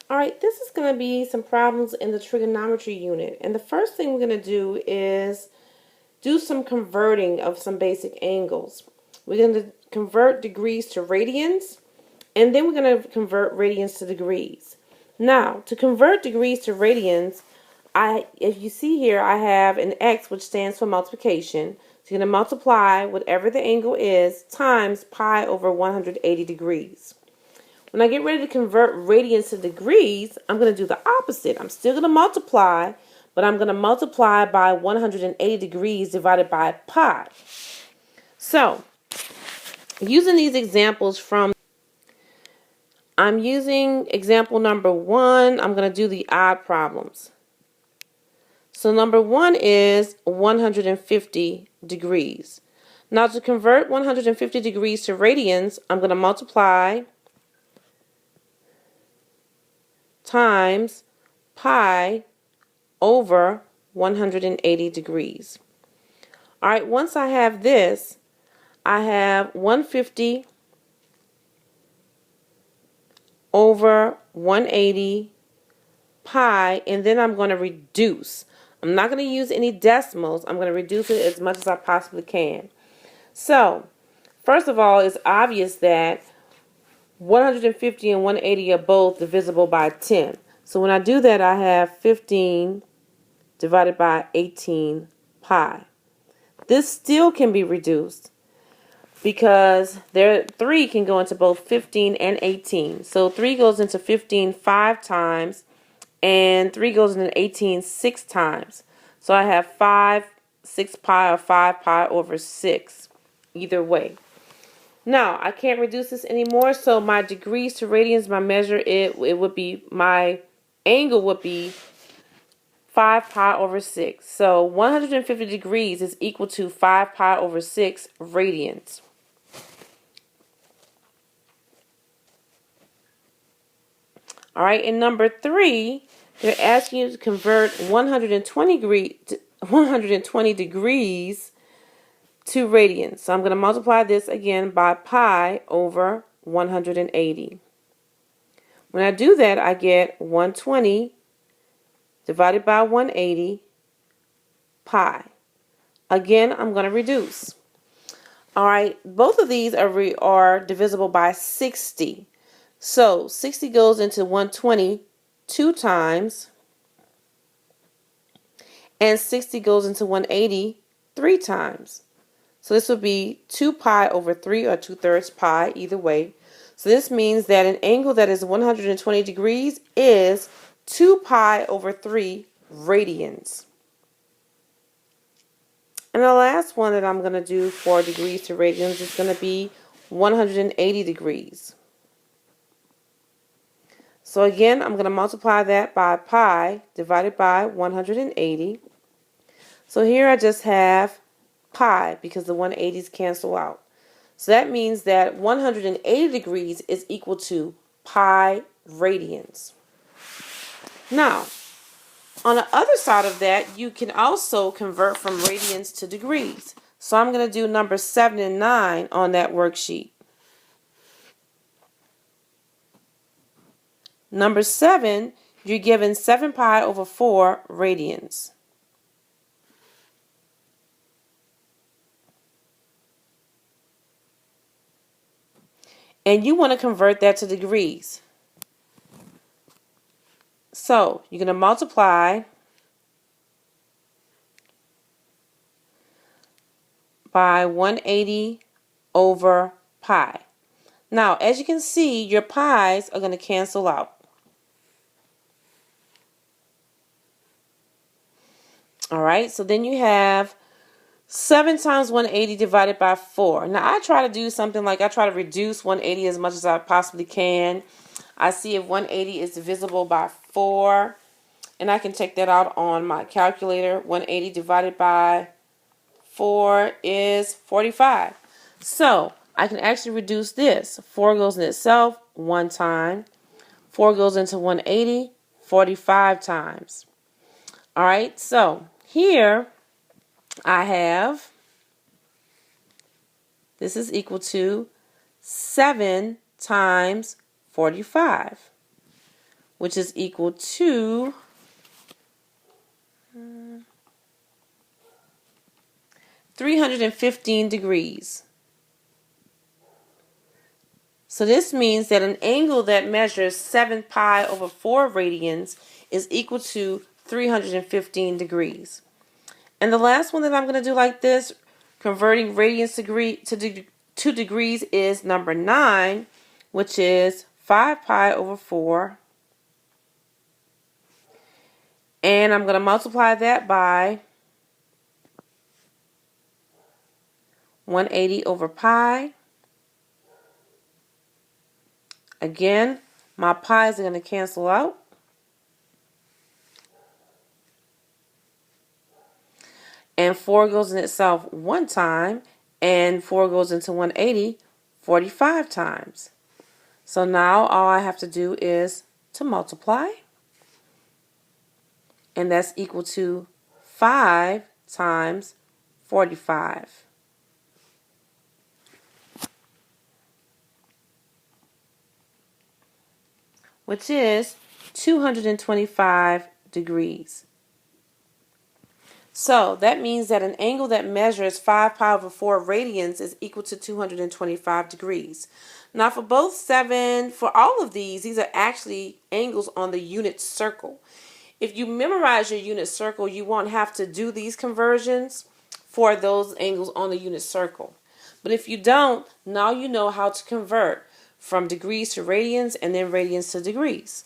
Alright, this is going to be some problems in the trigonometry unit. And the first thing we're going to do is do some converting of some basic angles. We're going to convert degrees to radians, and then we're going to convert radians to degrees. Now, to convert degrees to radians, if you see here, I have an x which stands for multiplication. So you're going to multiply whatever the angle is times pi over 180 degrees. When I get ready to convert radians to degrees, I'm going to do the opposite. I'm still going to multiply, but I'm going to multiply by 180 degrees divided by pi. So, using these examples I'm using example number 1. I'm going to do the odd problems. So number 1 is 150 degrees. Now to convert 150 degrees to radians, I'm going to multiply times pi over 180 degrees. Alright, once I have this, I have 150 over 180 pi, and then I'm going to reduce. I'm not going to use any decimals. I'm going to reduce it as much as I possibly can. So, first of all, it's obvious that 150 and 180 are both divisible by 10. So when I do that, I have 15 divided by 18 pi. This still can be reduced because 3 can go into both 15 and 18. So 3 goes into 15 5 times, and 3 goes into 18 6 times. So I have 6 pi or 5 pi over 6, either way. Now, I can't reduce this anymore, so my degrees to radians, my measure, it would be, my angle would be 5 pi over 6. So 150 degrees is equal to 5 pi over 6 radians. Alright, in number 3, they're asking you to convert 120 degrees to radians. So I'm going to multiply this again by pi over 180. When I do that, I get 120 divided by 180 pi. Again, I'm going to reduce. Alright, both of these are divisible by 60. So 60 goes into 120 2 times, and 60 goes into 180 3 times. So this would be 2 pi over 3, or 2/3 pi, either way. So this means that an angle that is 120 degrees is 2 pi over 3 radians. And the last one that I'm going to do for degrees to radians is going to be 180 degrees. So again, I'm going to multiply that by pi divided by 180. So here I just have pi because the 180s cancel out. So that means that 180 degrees is equal to pi radians. Now, on the other side of that, you can also convert from radians to degrees. So I'm going to do number 7 and 9 on that worksheet. Number 7, you're given 7 pi over 4 radians. And you want to convert that to degrees. So you're going to multiply by 180 over pi. Now, as you can see, your pi's are going to cancel out. Alright, so then you have 7 times 180 divided by 4. Now, I try to do something like I try to reduce 180 as much as I possibly can. I see if 180 is divisible by 4, and I can take that out on my calculator. 180 divided by 4 is 45. So, I can actually reduce this. 4 goes in itself 1 time. 4 goes into 180 45 times. Alright, so here I have, this is equal to 7 times 45, which is equal to 315 degrees. So this means that an angle that measures 7 pi over 4 radians is equal to 315 degrees. And the last one that I'm going to do like this, converting radians to degrees, is number 9, which is 5 pi over 4. And I'm going to multiply that by 180 over pi. Again, my pi's are going to cancel out. And 4 goes in itself 1 time, and 4 goes into 180 45 times. So now all I have to do is to multiply, and that's equal to 5 times 45. Which is 225 degrees. So that means that an angle that measures 5 pi over 4 radians is equal to 225 degrees. Now for for all of these are actually angles on the unit circle. If you memorize your unit circle, you won't have to do these conversions for those angles on the unit circle. But if you don't, now you know how to convert from degrees to radians and then radians to degrees.